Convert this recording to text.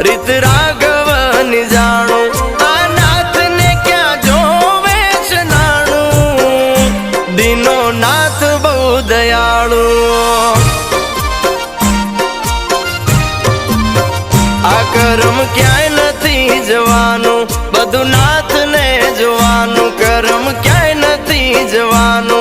રીત રાઘવની જાણું આ નાથને ક્યાં જોવે છે નાણું દીનો નાથ બહુ દયાળુ આ કર્મ ક્યાંય નથી જવાનું બધું નાથને જોવાનું કર્મ ક્યાંય નથી જવાનું